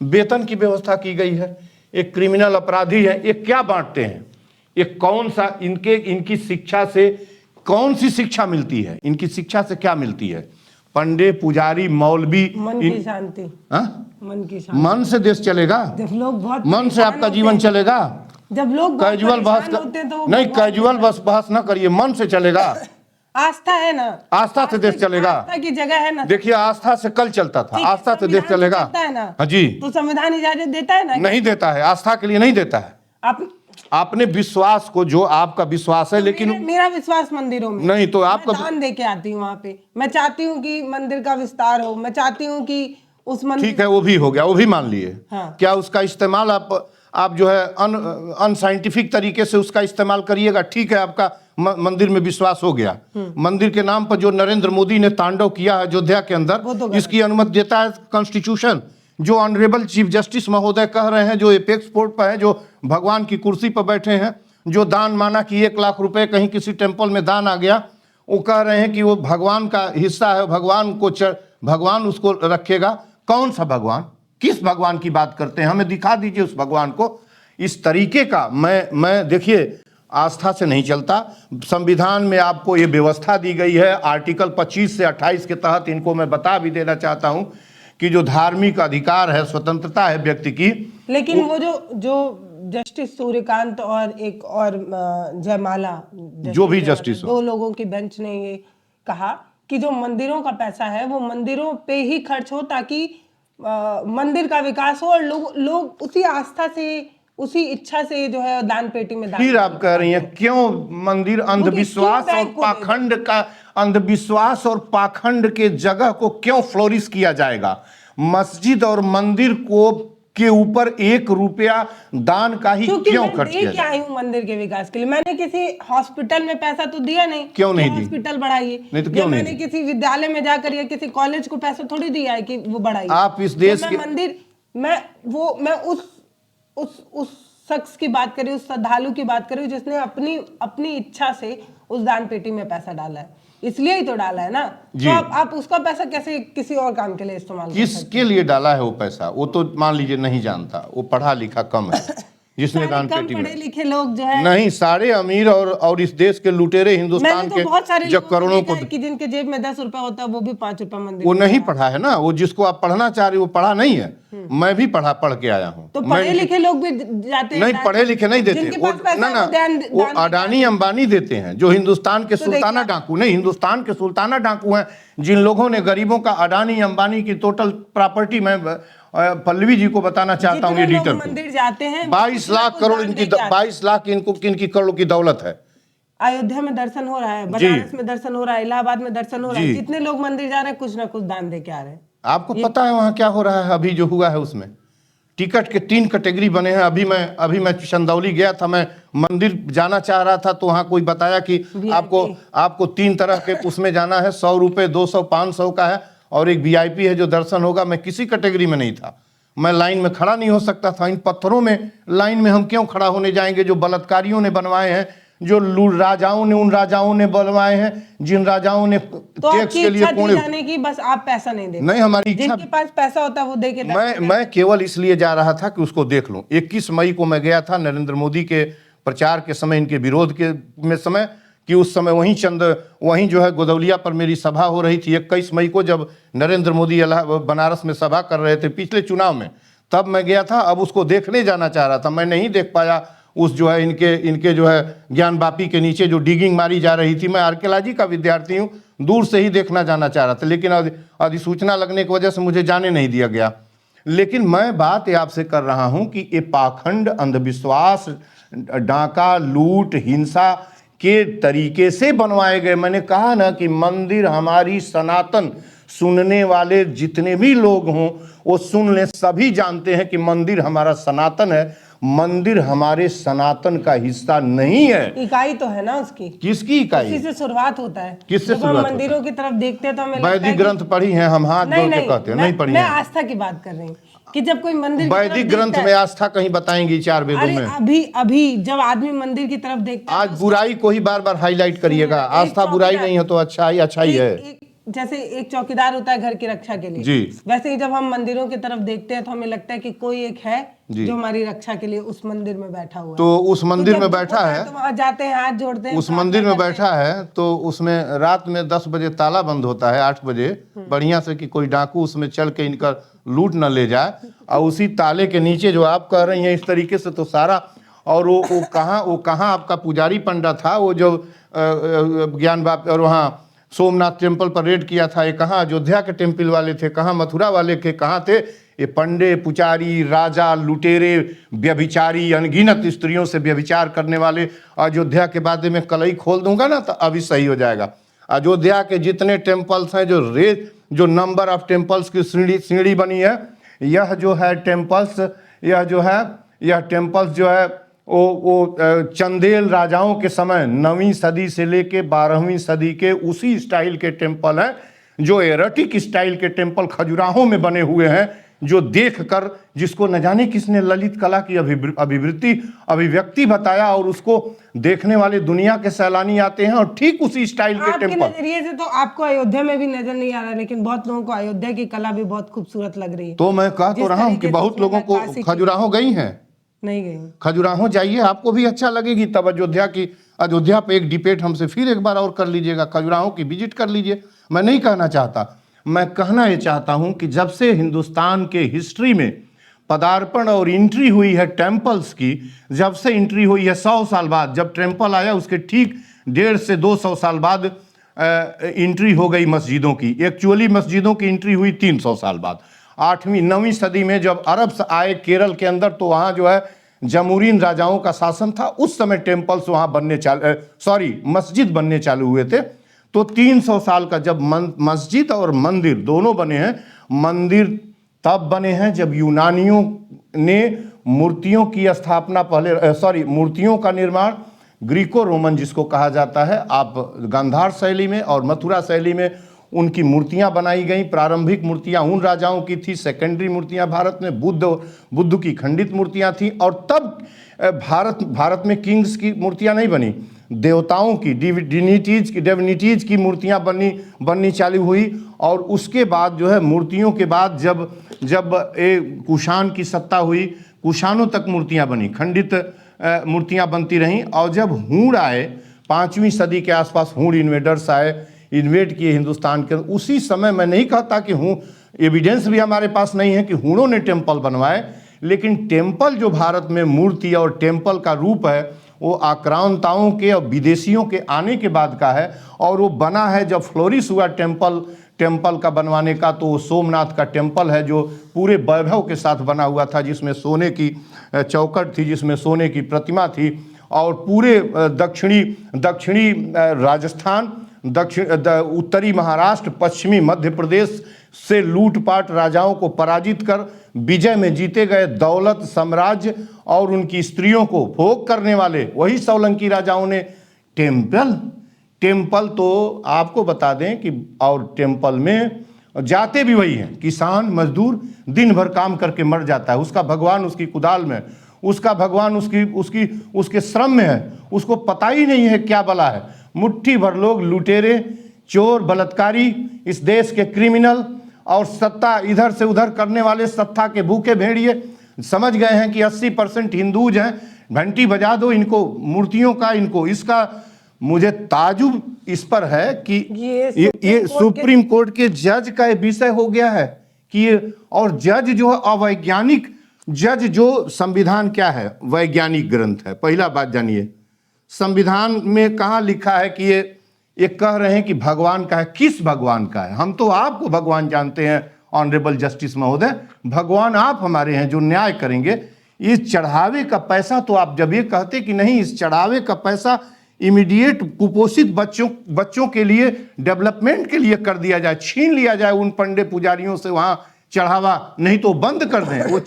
Speaker 1: वेतन की व्यवस्था की गई है। एक क्रिमिनल अपराधी है, ये क्या बांटते हैं? ये कौन सा इनकी शिक्षा से कौन सी शिक्षा मिलती है? इनकी शिक्षा से क्या मिलती है? पंडित, पुजारी, मौलवी,
Speaker 2: मन की शांति, मन की शांति।
Speaker 1: मन से देश चलेगा?
Speaker 2: जब लोग बहुत
Speaker 1: मन से आपका जीवन चलेगा?
Speaker 2: जब लोग
Speaker 1: कैजुअल बहस
Speaker 2: होते हैं तो
Speaker 1: नहीं, कैजुअल बहस ना करिए, मन से चलेगा।
Speaker 2: आस्था है ना,
Speaker 1: आस्था से देश चलेगा।
Speaker 2: आस्था की जगह है ना।
Speaker 1: देखिए, आस्था से कल चलता था, आस्था से देश चलेगा।
Speaker 2: है ना,
Speaker 1: हाँ जी।
Speaker 2: तो संविधान इजाजत देता है ना?
Speaker 1: नहीं देता है, आस्था के लिए नहीं देता है। आपने विश्वास को, जो आपका विश्वास है, लेकिन
Speaker 2: मेरा विश्वास मंदिरों में
Speaker 1: नहीं, तो आपका
Speaker 2: दान दे के आती हूँ वहाँ पे। मैं चाहती हूँ कि मंदिर का विस्तार हो, मैं चाहती हूँ कि उस मंदिर,
Speaker 1: ठीक है, वो भी हो गया, वो भी मान लिए।
Speaker 2: हाँ।
Speaker 1: क्या उसका इस्तेमाल आप जो है अनसाइंटिफिक तरीके से उसका इस्तेमाल करिएगा? ठीक है, आपका मंदिर में विश्वास हो गया। मंदिर के नाम पर जो नरेंद्र मोदी ने तांडव किया है अयोध्या के अंदर,
Speaker 2: तो
Speaker 1: इसकी अनुमति देता है कॉन्स्टिट्यूशन। जो ऑनरेबल चीफ जस्टिस महोदय कह रहे हैं, जो एपेक्स कोर्ट पर है, जो भगवान की कुर्सी पर बैठे हैं, जो दान माना कि 1 लाख रुपए कहीं किसी टेम्पल में दान आ गया, वो कह रहे हैं कि वो भगवान का हिस्सा है, भगवान उसको रखेगा। कौन सा भगवान? किस भगवान की बात करते हैं? हमें दिखा दीजिए उस भगवान को। इस तरीके का मैं देखिए, आस्था से नहीं चलता। संविधान में आपको ये व्यवस्था दी गई है, आर्टिकल 25 से 28 के तहत इनको मैं बता भी देना चाहता हूं कि जो धार्मिक अधिकार है, स्वतंत्रता है व्यक्ति की।
Speaker 2: लेकिन वो जो जस्टिस सूर्यकांत और एक और जयमाला,
Speaker 1: जो भी जस्टिस,
Speaker 2: 2 लोगों की बेंच ने ये कहा कि जो मंदिरों का पैसा है वो मंदिरों पे ही खर्च हो, ताकि मंदिर का विकास हो और लोग उसी आस्था से, उसी इच्छा से जो है दान पेटी में दान।
Speaker 1: फिर आप कह रही हैं क्यों मंदिर अंधविश्वास और पाखंड का, अंधविश्वास और पाखंड के जगह को क्यों फ्लोरिश किया जाएगा? मस्जिद और मंदिर को के ऊपर 1 रुपया दान का ही क्यों खर्च किया?
Speaker 2: क्या हूँ मंदिर के विकास के लिए? मैंने किसी हॉस्पिटल में पैसा तो दिया नहीं।
Speaker 1: क्यों नहीं दी?
Speaker 2: हॉस्पिटल बढ़ाइए।
Speaker 1: नहीं तो क्यों नहीं?
Speaker 2: मैंने किसी विद्यालय में जाकर या किसी कॉलेज को पैसा थोड़ी दिया है कि वो बढ़ाइए।
Speaker 1: आप इस देश के
Speaker 2: मंदिर, मैं उस शख्स की बात करी, उस श्रद्धालु की बात करी जिसने अपनी इच्छा से उस दान पेटी में पैसा डाला है, इसलिए ही तो डाला है ना। तो आप उसका पैसा कैसे किसी और काम के लिए इस्तेमाल कर सकते हैं?
Speaker 1: किसके लिए डाला है वो पैसा? वो तो मान लीजिए नहीं जानता, वो पढ़ा लिखा कम है, जिसने दान पेटी में।
Speaker 2: पढ़े लिखे लोग जो है
Speaker 1: नहीं, सारे अमीर और इस देश के लुटेरे हिंदुस्तान के
Speaker 2: बहुत सारे
Speaker 1: जब करोड़ों को,
Speaker 2: कि जिनके जेब में 10 रुपया होता है वो भी 5 रुपया मंदिर,
Speaker 1: वो नहीं पढ़ा है ना। वो जिसको आप पढ़ना चाह रहे हो वो पढ़ा नहीं है। मैं भी पढ़ के आया हूँ।
Speaker 2: तो पढ़े लिखे लोग भी जाते हैं?
Speaker 1: नहीं, पढ़े लिखे नहीं देते वो, वो अडानी अंबानी देते हैं, जो हिंदुस्तान के सुल्ताना डाकू नहीं, हिंदुस्तान के सुल्ताना डाकू हैं, जिन लोगों ने गरीबों का, अडानी अंबानी की टोटल प्रॉपर्टी में पल्लवी जी को बताना चाहता हूँ, एडिटर को,
Speaker 2: मंदिर जाते हैं
Speaker 1: 22 लाख करोड़ इनकी, 22 लाख किनकी करोड़ की दौलत है।
Speaker 2: अयोध्या में दर्शन हो रहा है, बनारस में दर्शन हो रहा है, इलाहाबाद में दर्शन हो रहा है, जितने लोग मंदिर जा रहे हैं कुछ ना कुछ दान दे के आ रहे हैं।
Speaker 1: आपको पता है वहां क्या हो रहा है? अभी जो हुआ है उसमें टिकट के 3 कैटेगरी बने हैं। अभी मैं चंदौली गया था, मैं मंदिर जाना चाह रहा था, तो वहां कोई बताया कि आपको 3 तरह के उसमें जाना है, 100 रुपये, 200, 500 का है, और एक VIP है जो दर्शन होगा। मैं किसी कैटेगरी में नहीं था, मैं लाइन में खड़ा नहीं हो सकता था। इन पत्थरों में लाइन में हम क्यों खड़ा होने जाएंगे, जो बलात्कारियों ने बनवाए हैं, जो राजाओं ने, उन राजाओं ने बनवाए हैं, जिन राजाओं ने टैक्स के लिए
Speaker 2: जाने की, बस आप पैसा नहीं दे।
Speaker 1: नहीं, हमारी इच्छा,
Speaker 2: जिनके पास पैसा होता है वो दे के।
Speaker 1: मैं केवल इसलिए जा रहा था कि उसको देख लूं। 21 मई को मैं गया था, नरेंद्र मोदी के प्रचार के समय, इनके विरोध के में समय, कि उस समय वहीं जो है गोदौलिया पर मेरी सभा हो रही थी। 21 मई को जब नरेंद्र मोदी बनारस में सभा कर रहे थे पिछले चुनाव में, तब मैं गया था। अब उसको देखने जाना चाह रहा था, मैं नहीं देख पाया। उस जो है इनके जो है ज्ञान वापी के नीचे जो डिगिंग मारी जा रही थी, मैं आर्कियोलॉजी का विद्यार्थी हूँ, दूर से ही देखना जाना चाह रहा था, लेकिन अधिसूचना लगने की वजह से मुझे जाने नहीं दिया गया। लेकिन मैं बात आपसे कर रहा हूँ कि ये पाखंड, अंधविश्वास, डाका, लूट, हिंसा के तरीके से बनवाए गए। मैंने कहा ना कि मंदिर हमारी सनातन, सुनने वाले जितने भी लोग हों वो सुन लें, सभी जानते हैं कि मंदिर हमारा सनातन है। मंदिर हमारे सनातन का हिस्सा नहीं है।
Speaker 2: इकाई तो है ना उसकी।
Speaker 1: किसकी इकाई?
Speaker 2: किसी से शुरुआत होता है।
Speaker 1: किससे शुरुआत?
Speaker 2: मंदिरों की तरफ देखते हैं तो हमें
Speaker 1: वैदिक ग्रंथ पढ़ी हैं हम, हाथ जोड़ के कहते हैं, नहीं पढ़ी है।
Speaker 2: मैं आस्था की बात कर रही हूँ कि जब कोई मंदिर,
Speaker 1: वैदिक ग्रंथ में आस्था कहीं बताएंगी 4 वेदों में?
Speaker 2: अभी जब आदमी मंदिर की तरफ देखता है,
Speaker 1: आज बुराई को ही बार बार हाईलाइट करिएगा। आस्था बुराई नहीं है तो अच्छा ही है।
Speaker 2: जैसे एक चौकीदार होता है घर की रक्षा के लिए,
Speaker 1: जी।
Speaker 2: वैसे ही जब हम मंदिरों की तरफ देखते हैं तो हमें लगता है कि कोई एक है
Speaker 1: जी।
Speaker 2: जो हमारी रक्षा के लिए उस मंदिर में बैठा हुआ है।
Speaker 1: तो उस मंदिर
Speaker 2: जब
Speaker 1: में
Speaker 2: दुख
Speaker 1: बैठा
Speaker 2: होता
Speaker 1: है,
Speaker 2: तो वहां जाते हैं, हाथ जोड़ते हैं,
Speaker 1: उस
Speaker 2: प्रार्थना
Speaker 1: मंदिर में
Speaker 2: करते हैं।
Speaker 1: बैठा है, तो उसमें रात में 10 बजे ताला बंद होता है, 8 बजे बढ़िया से, कि कोई डाकू उसमें चल के इनका लूट न ले जाए। और उसी ताले के नीचे जो आप कह रही हैं इस तरीके से, तो सारा, और वो कहाँ आपका पुजारी पंडा था, वो जो ज्ञान बाप, और वहाँ सोमनाथ टेम्पल पर रेड किया था, ये कहाँ अयोध्या के टेम्पल वाले थे, कहाँ मथुरा वाले के, कहाँ थे ये पंडे, पुजारी, राजा, लुटेरे, व्यभिचारी, अनगिनत स्त्रियों से व्यभिचार करने वाले। अयोध्या के बाद में कलई खोल दूंगा ना तो अभी सही हो जाएगा। अयोध्या के जितने टेम्पल्स हैं, जो नंबर ऑफ टेम्पल्स की सीढ़ी बनी है, यह जो है टेम्पल्स, यह टेम्पल्स जो है वो चंदेल राजाओं के समय 9वीं सदी से लेके 12वीं सदी के उसी स्टाइल के टेम्पल हैं, जो एरोटिक स्टाइल के टेम्पल खजुराहों में बने हुए हैं, जो देखकर, जिसको न जाने किसने ललित कला की अभिव्यक्ति बताया, और उसको देखने वाले दुनिया के सैलानी आते हैं, और ठीक उसी स्टाइल के
Speaker 2: आपके
Speaker 1: टेम्पल।
Speaker 2: नजरिए से तो आपको अयोध्या में भी नजर नहीं आ रहा, लेकिन बहुत लोगों को अयोध्या की कला भी बहुत खूबसूरत लग रही है।
Speaker 1: तो मैं कह तो रहा हूँ कि बहुत लोगों को खजुराहों गई हैं,
Speaker 2: नहीं गई।
Speaker 1: खजुराहों जाइए, आपको भी अच्छा लगेगी। तब अयोध्या पे एक डिबेट हमसे फिर एक बार और कर लीजिएगा, खजुराहों की विजिट कर लीजिए। मैं नहीं कहना चाहता, मैं कहना ये चाहता हूं कि जब से हिंदुस्तान के हिस्ट्री में पदार्पण और एंट्री हुई है टेम्पल्स की, जब से एंट्री हुई है 100 साल बाद, जब टेम्पल आया उसके ठीक 150 से 200 साल बाद एंट्री हो गई मस्जिदों की। एक्चुअली मस्जिदों की एंट्री हुई 300 साल बाद, 8वीं 9वीं सदी में जब अरब से आए केरल के अंदर, तो वहाँ जो है जमूरीन राजाओं का शासन था। उस समय टेम्पल्स वहाँ मस्जिद बनने चालू हुए थे। तो 300 साल का जब मस्जिद और मंदिर दोनों बने हैं, मंदिर तब बने हैं जब यूनानियों ने मूर्तियों की स्थापना मूर्तियों का निर्माण ग्रीको रोमन जिसको कहा जाता है, आप गांधार शैली में और मथुरा शैली में उनकी मूर्तियां बनाई गई। प्रारंभिक मूर्तियां उन राजाओं की थी, सेकेंडरी मूर्तियां भारत में बुद्ध की खंडित मूर्तियां थी। और तब भारत में किंग्स की मूर्तियां नहीं बनी, देवताओं की, डिविनिटीज की मूर्तियां बननी चालू हुई। और उसके बाद जो है मूर्तियों के बाद जब कुषाण की सत्ता हुई, कुषाणों तक मूर्तियां बनी, खंडित मूर्तियां बनती रहीं। और जब हूण आए 5वीं सदी के आसपास, हूण इन्वेडर्स आए, इन्वेड किए हिंदुस्तान के, उसी समय, मैं नहीं कहता कि एविडेंस भी हमारे पास नहीं है कि हूणों ने टेम्पल बनवाए, लेकिन टेम्पल जो भारत में मूर्ति और टेम्पल का रूप है, वो आक्रांताओं के और विदेशियों के आने के बाद का है। और वो बना है जब फ्लोरिश हुआ टेम्पल का बनवाने का, तो वो सोमनाथ का टेम्पल है, जो पूरे वैभव के साथ बना हुआ था, जिसमें सोने की चौखट थी, जिसमें सोने की प्रतिमा थी। और पूरे दक्षिणी राजस्थान, उत्तरी महाराष्ट्र, पश्चिमी मध्य प्रदेश से लूटपाट राजाओं को पराजित कर विजय में जीते गए दौलत साम्राज्य और उनकी स्त्रियों को भोग करने वाले वही सोलंकी राजाओं ने टेम्पल तो आपको बता दें कि, और टेम्पल में जाते भी वही हैं, किसान मजदूर दिन भर काम करके मर जाता है, उसका भगवान उसकी कुदाल में, उसका भगवान उसके श्रम में है, उसको पता ही नहीं है क्या बला है। मुट्ठी भर लोग लुटेरे, चोर, बलात्कारी, इस देश के क्रिमिनल और सत्ता इधर से उधर करने वाले सत्ता के भूखे भेड़िए समझ गए हैं कि 80% हिंदूज हैं, घंटी बजा दो इनको, मूर्तियों का, इनको इसका। मुझे ताजुब इस पर है कि ये सुप्रीम कोर्ट के जज का विषय हो गया है कि ये, और जज जो अवैज्ञानिक जज, जो संविधान क्या है, वैज्ञानिक ग्रंथ है। पहला बात जानिए, संविधान में कहाँ लिखा है कि ये कह रहे हैं कि भगवान का है? किस भगवान का है? हम तो आपको भगवान जानते हैं ऑनरेबल जस्टिस महोदय, भगवान आप हमारे हैं जो न्याय करेंगे। इस चढ़ावे का पैसा, तो आप जब ये कहते कि नहीं, इस चढ़ावे का पैसा इमीडिएट कुपोषित बच्चों के लिए, डेवलपमेंट के लिए कर दिया जाए, छीन लिया जाए उन पंडे पुजारियों से वहां चढ़ावा, नहीं तो बंद कर दें वो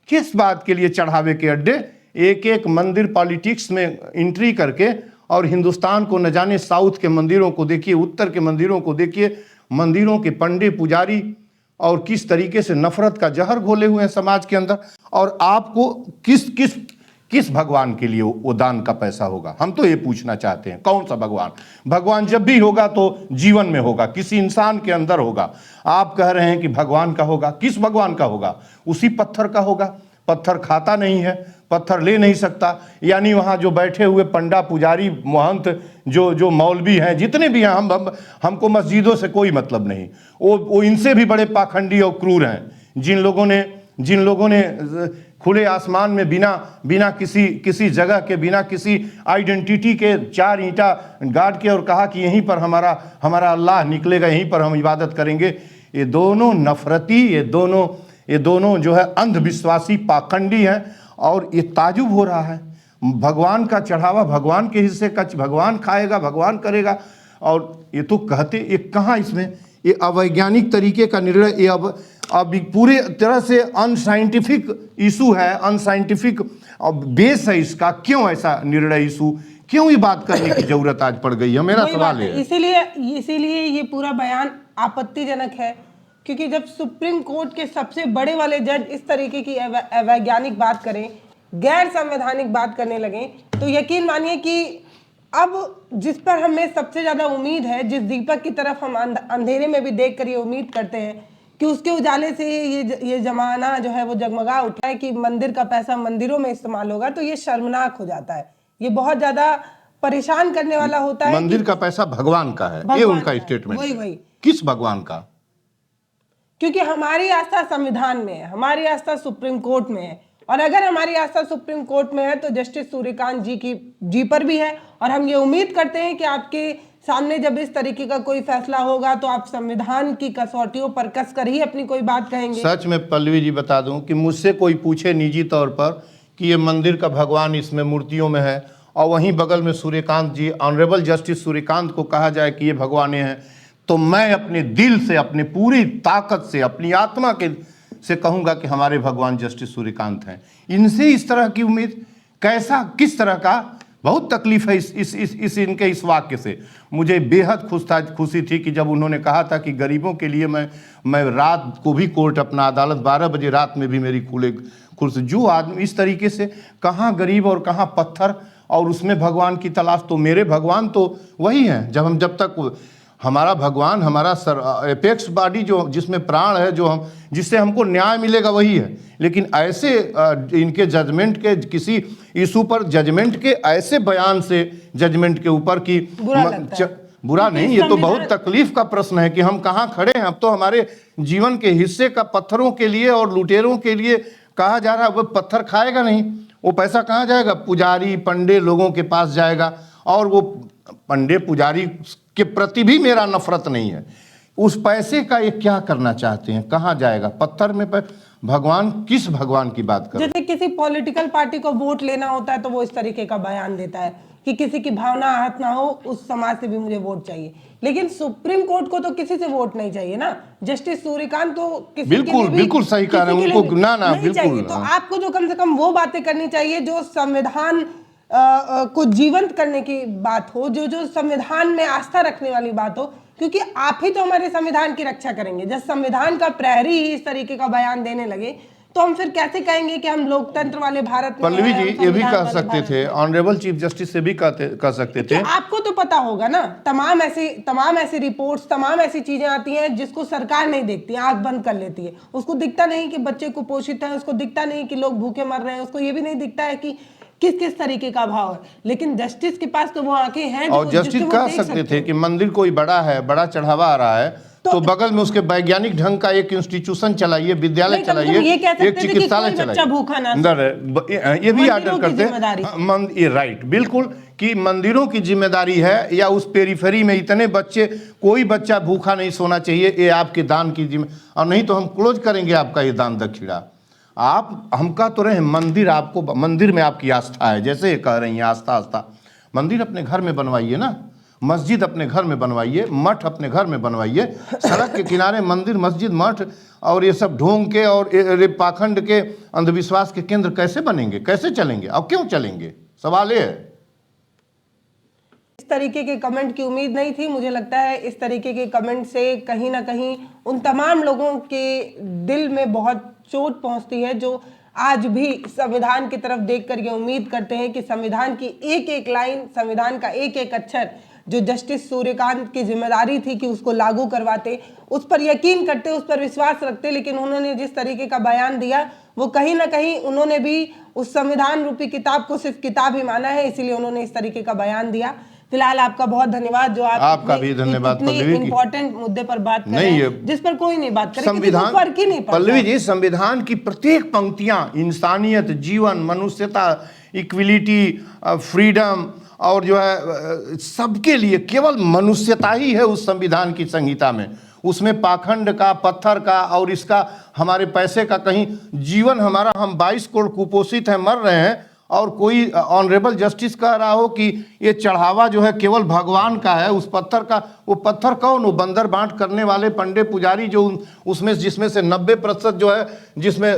Speaker 1: किस बात के लिए चढ़ावे के अड्डे? एक मंदिर पॉलिटिक्स में एंट्री करके, और हिंदुस्तान को न जाने, साउथ के मंदिरों को देखिए, उत्तर के मंदिरों को देखिए, मंदिरों के पंडे पुजारी और किस तरीके से नफरत का जहर घोले हुए हैं समाज के अंदर। और आपको किस भगवान के लिए वो दान का पैसा होगा? हम तो ये पूछना चाहते हैं, कौन सा भगवान? भगवान जब भी होगा तो जीवन में होगा, किसी इंसान के अंदर होगा। आप कह रहे हैं कि भगवान का होगा, किस भगवान का होगा? उसी पत्थर का होगा। पत्थर खाता नहीं है, पत्थर ले नहीं सकता, यानी वहाँ जो बैठे हुए पंडा, पुजारी, महंत, जो मौलवी हैं, जितने भी हैं, हमको मस्जिदों से कोई मतलब नहीं। वो इनसे भी बड़े पाखंडी और क्रूर हैं, जिन लोगों ने खुले आसमान में बिना किसी जगह के, बिना किसी आइडेंटिटी के 4 ईंटा गाड़ के और कहा कि यहीं पर हमारा अल्लाह निकलेगा, यहीं पर हम इबादत करेंगे। ये दोनों नफरती, ये दोनों जो है अंधविश्वासी, पाखंडी हैं। और ये ताजुब हो रहा है, भगवान का चढ़ावा भगवान के हिस्से का भगवान खाएगा, भगवान करेगा। और ये तो कहते, ये कहाँ इसमें ये अवैज्ञानिक तरीके का निर्णय, ये अब पूरे तरह से अनसाइंटिफिक इशू है, अनसाइंटिफिक बेस है इसका। क्यों ऐसा निर्णय इशू, क्यों ये बात करने की जरूरत आज पड़ गई है? मेरा सवाल है।
Speaker 2: इसीलिए ये पूरा बयान आपत्तिजनक है, क्योंकि जब सुप्रीम कोर्ट के सबसे बड़े वाले जज इस तरीके की अवैज्ञानिक बात करें, गैर संवैधानिक बात करने लगे, तो यकीन मानिए कि अब जिस पर हमें सबसे ज्यादा उम्मीद है, जिस दीपक की तरफ हम अंधेरे में भी देखकर ये उम्मीद करते हैं कि उसके उजाले से ये जमाना जो है वो जगमगा उठा है कि मंदिर का पैसा मंदिरों में इस्तेमाल होगा, तो ये शर्मनाक हो जाता है। ये बहुत ज्यादा परेशान करने वाला होता है।
Speaker 1: मंदिर का पैसा भगवान का है, ये उनका स्टेटमेंट।
Speaker 2: वही
Speaker 1: किस भगवान का?
Speaker 2: क्योंकि हमारी आस्था संविधान में है, हमारी आस्था सुप्रीम कोर्ट में है, और अगर हमारी आस्था सुप्रीम कोर्ट में है तो जस्टिस सूर्यकांत जी पर भी है। और हम ये उम्मीद करते हैं कि आपके सामने जब इस तरीके का कोई फैसला होगा तो आप संविधान की कसौटियों पर कसकर ही अपनी कोई बात कहेंगे।
Speaker 1: सच में पल्लवी जी बता दूं कि मुझसे कोई पूछे निजी तौर पर कि ये मंदिर का भगवान इसमें मूर्तियों में है, और वहीं बगल में सूर्यकांत जी, ऑनरेबल जस्टिस सूर्यकांत को कहा जाए कि ये भगवाने हैं, तो मैं अपने दिल से, अपनी पूरी ताकत से, अपनी आत्मा के से कहूंगा कि हमारे भगवान जस्टिस सूर्यकांत हैं। इनसे इस तरह की उम्मीद, कैसा, किस तरह का? बहुत तकलीफ है इनके इस वाक्य से। मुझे बेहद खुशी थी कि जब उन्होंने कहा था कि गरीबों के लिए मैं रात को भी कोर्ट, अपना अदालत 12 बजे रात में भी मेरी खुल से, जो आदमी इस तरीके से, कहाँ गरीब और कहाँ पत्थर, और उसमें भगवान की तलाश। तो मेरे भगवान तो वही हैं। जब तक हमारा भगवान, हमारा एपेक्स बॉडी जो जिसमें प्राण है, जिससे हमको न्याय मिलेगा, वही है। लेकिन ऐसे इनके जजमेंट के, किसी इशू पर जजमेंट के ऐसे बयान से, जजमेंट के ऊपर की बुरा नहीं, ये तो बहुत तकलीफ का प्रश्न है कि हम कहाँ खड़े हैं। अब तो हमारे जीवन के हिस्से का पत्थरों के लिए और लुटेरों के लिए कहा जा रहा है। वो पत्थर खाएगा नहीं, वो पैसा कहाँ जाएगा? पुजारी, पंडे लोगों के पास जाएगा। और वो पंडे पुजारी के प्रति भी मेरा नफरत नहीं है। उस पैसे का ये क्या करना चाहते हैं? कहाँ जाएगा? पत्थर में भगवान, किस भगवान की बात कर?
Speaker 2: जैसे किसी पॉलिटिकल पार्टी को वोट लेना होता है तो वो इस तरीके का बयान देता है कि किसी की भावना आहत ना हो, उस समाज से भी मुझे वोट चाहिए। लेकिन सुप्रीम कोर्ट को तो किसी से वोट नहीं चाहिए ना। जस्टिस सूर्यकांत तो किसी
Speaker 1: बिल्कुल सही कह रहे हैं उनको, ना बिल्कुल।
Speaker 2: तो आपको जो कम से कम वो बातें करनी चाहिए जो संविधान को जीवंत करने की बात हो, जो संविधान में आस्था रखने वाली बात हो, क्योंकि आप ही तो हमारे संविधान की रक्षा करेंगे। जब संविधान का प्रहरी ही इस तरीके का बयान देने लगे तो हम फिर कैसे कहेंगे कि हम लोकतंत्र वाले भारत में?
Speaker 1: पल्लवी जी ये भी कह सकते थे, ऑनरेबल चीफ जस्टिस से भी कह सकते थे।
Speaker 2: आपको तो पता होगा ना, तमाम ऐसी रिपोर्ट्स, तमाम ऐसी चीजें आती हैं जिसको सरकार नहीं देखती, आंख बंद कर लेती है। उसको दिखता नहीं कि बच्चे कुपोषित है, उसको दिखता नहीं कि लोग भूखे मर रहे हैं, उसको ये भी नहीं दिखता है कि किस तरीके का भाव है। लेकिन जस्टिस के पास तो वो आंखें हैं।
Speaker 1: और जस्टिस कह सकते थे कि मंदिर कोई बड़ा है, बड़ा चढ़ावा आ रहा है, तो बगल में उसके वैज्ञानिक ढंग का एक इंस्टीट्यूशन चलाइए, विद्यालय चलाइए, एक चिकित्सालय चलाइए। ये भी आर्डर करते हैं, ये राइट, बिल्कुल, कि मंदिरों की जिम्मेदारी है, या उस पेरीफेरी में इतने बच्चे, कोई बच्चा भूखा नहीं सोना चाहिए, ये आपके दान की जिम्मेदारी। और नहीं तो हम क्लोज करेंगे आपका ये दान दक्षिणा। आप हम कह तो रहे मंदिर, आपको मंदिर में आपकी आस्था है, जैसे कह रही हैं आस्था। मंदिर अपने घर में बनवाइए ना, मस्जिद अपने घर में बनवाइए, मठ अपने घर में बनवाइए। सड़क के किनारे मंदिर, मस्जिद, मठ और ये सब ढोंग के और पाखंड के, अंधविश्वास के केंद्र कैसे बनेंगे, कैसे चलेंगे? और क्यों चलेंगे? सवाल ये है।
Speaker 2: इस तरीके के कमेंट की उम्मीद नहीं थी। मुझे लगता है इस तरीके के कमेंट से कहीं ना कहीं उन तमाम लोगों के दिल में बहुत चोट पहुंचती है जो आज भी संविधान की तरफ देख कर ये उम्मीद करते हैं कि संविधान की एक एक लाइन, संविधान का एक एक अक्षर जो जस्टिस सूर्यकांत की जिम्मेदारी थी कि उसको लागू करवाते, उस पर यकीन करते, उस पर विश्वास रखते। लेकिन उन्होंने जिस तरीके का बयान दिया वो कहीं ना कहीं उन्होंने भी उस संविधान रूपी किताब को सिर्फ किताब ही माना है, इसीलिए उन्होंने इस तरीके का बयान दिया। फिलहाल आपका बहुत धन्यवाद जो
Speaker 1: आपका भी धन्यवाद पल्लवी,
Speaker 2: इंपॉर्टेंट मुद्दे पर बात कर रहे हैं जिस पर कोई नहीं बात करे,
Speaker 1: संविधान
Speaker 2: फर्क ही नहीं पड़ता।
Speaker 1: पल्लवी जी, संविधान की प्रत्येक पंक्तियां इंसानियत, जीवन, मनुष्यता, इक्विलिटी, फ्रीडम और जो है सबके लिए केवल मनुष्यता ही है उस संविधान की संहिता में। उसमें पाखंड का, पत्थर का और इसका हमारे पैसे का कहीं जीवन हमारा, हम 22 करोड़ कुपोषित हैं, मर रहे हैं, और कोई ऑनरेबल जस्टिस कह रहा हो कि ये चढ़ावा जो है केवल भगवान का है उस पत्थर का। वो पत्थर कौन? वो बंदर बांट करने वाले पंडे पुजारी जो उसमें जिसमें से 90% जो है जिसमें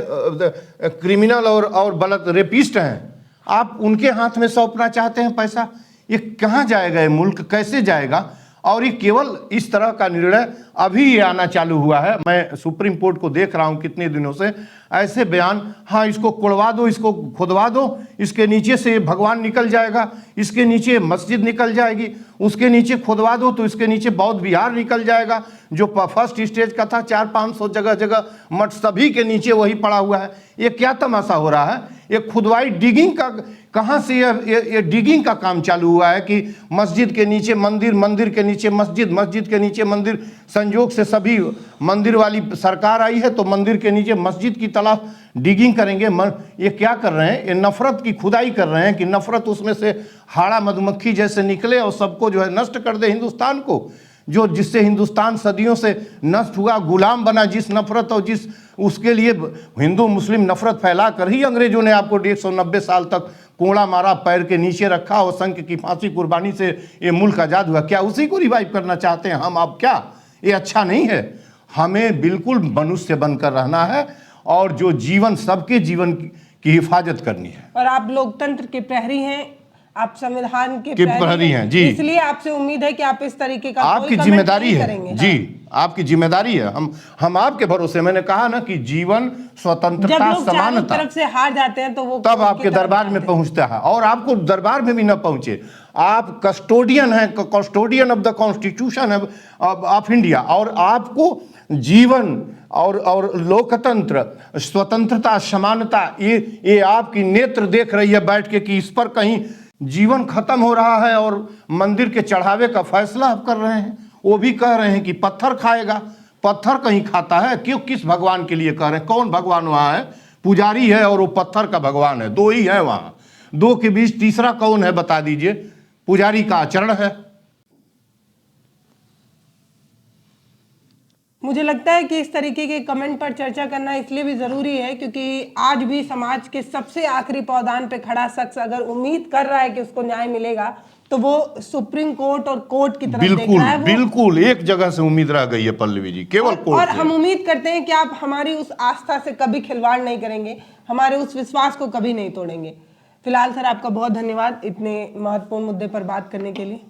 Speaker 1: क्रिमिनल और गलत रेपिस्ट हैं, आप उनके हाथ में सौंपना चाहते हैं पैसा। ये कहाँ जाएगा? ये मुल्क कैसे जाएगा? और ये केवल इस तरह का निर्णय अभी ये आना चालू हुआ है। मैं सुप्रीम कोर्ट को देख रहा हूँ कितने दिनों से ऐसे बयान, हाँ इसको कोड़वा दो, इसको खुदवा दो, इसके नीचे से भगवान निकल जाएगा, इसके नीचे मस्जिद निकल जाएगी, उसके नीचे खुदवा दो तो इसके नीचे बौद्ध विहार निकल जाएगा, जो फर्स्ट स्टेज का था 400-500 जगह जगह मठ, सभी के नीचे वही पड़ा हुआ है। ये क्या तमाशा हो रहा है? ये खुदवाई डिगिंग का कहाँ से ये डिगिंग का काम चालू हुआ है कि मस्जिद के नीचे मंदिर, मंदिर के नीचे मस्जिद, मस्जिद के नीचे मंदिर। संयोग से सभी मंदिर वाली सरकार आई है तो मंदिर के नीचे मस्जिद की तलाश डिगिंग करेंगे। ये क्या कर रहे हैं? ये नफरत की खुदाई कर रहे हैं कि नफरत उसमें से हाड़ा मधुमक्खी जैसे निकले और सबको जो है नष्ट कर दे हिंदुस्तान को, जो जिससे हिंदुस्तान सदियों से नष्ट हुआ, गुलाम बना जिस नफरत और जिस उसके लिए हिंदू मुस्लिम नफरत फैला कर ही अंग्रेजों ने आपको 190 साल तक कोड़ा मारा, पैर के नीचे रखा और संख की फांसी कुर्बानी से ये मुल्क आज़ाद हुआ। क्या उसी को रिवाइव करना चाहते हैं हम? अब क्या ये अच्छा नहीं है? हमें बिल्कुल मनुष्य बनकर रहना है और जो जीवन, सबके जीवन की हिफाजत करनी है।
Speaker 2: और आप लोकतंत्र के प्रहरी हैं, आप संविधान के
Speaker 1: प्रहरी हैं जी,
Speaker 2: इसलिए आपसे उम्मीद है कि आप इस तरीके का
Speaker 1: आपकी जिम्मेदारी है जी, आपकी जिम्मेदारी है। हम आपके भरोसे, मैंने कहा ना कि जीवन, स्वतंत्रता, समानता।
Speaker 2: तरफ से हार जाते हैं तो वो
Speaker 1: तब आपके दरबार में पहुंचता है, और आपको दरबार में भी न पहुंचे। आप कस्टोडियन हैं, custodian of the constitution of India, और आपको जीवन और लोकतंत्र, स्वतंत्रता, समानता, ये आपकी नेत्र देख रही है बैठ के कि इस पर कहीं जीवन खत्म हो रहा है और मंदिर के चढ़ावे का फैसला आप कर रहे हैं। वो भी कह रहे हैं कि पत्थर खाएगा, पत्थर कहीं खाता है? क्यों, किस भगवान के लिए कह रहे हैं? कौन भगवान वहाँ है? पुजारी है और वो पत्थर का भगवान है। दो ही है वहाँ, दो के बीच तीसरा कौन है बता दीजिए? पुजारी का आचरण है।
Speaker 2: मुझे लगता है कि इस तरीके के कमेंट पर चर्चा करना इसलिए भी ज़रूरी है क्योंकि आज भी समाज के सबसे आखिरी पावदान पे खड़ा शख्स अगर उम्मीद कर रहा है कि उसको न्याय मिलेगा तो वो सुप्रीम कोर्ट और कोर्ट की तरफ देख रहा है।
Speaker 1: बिल्कुल एक जगह से उम्मीद रह गई है पल्लवी जी, केवल कोर्ट।
Speaker 2: और हम उम्मीद करते हैं कि आप हमारी उस आस्था से कभी खिलवाड़ नहीं करेंगे, हमारे उस विश्वास को कभी नहीं तोड़ेंगे। फिलहाल सर आपका बहुत धन्यवाद इतने महत्वपूर्ण मुद्दे पर बात करने के लिए।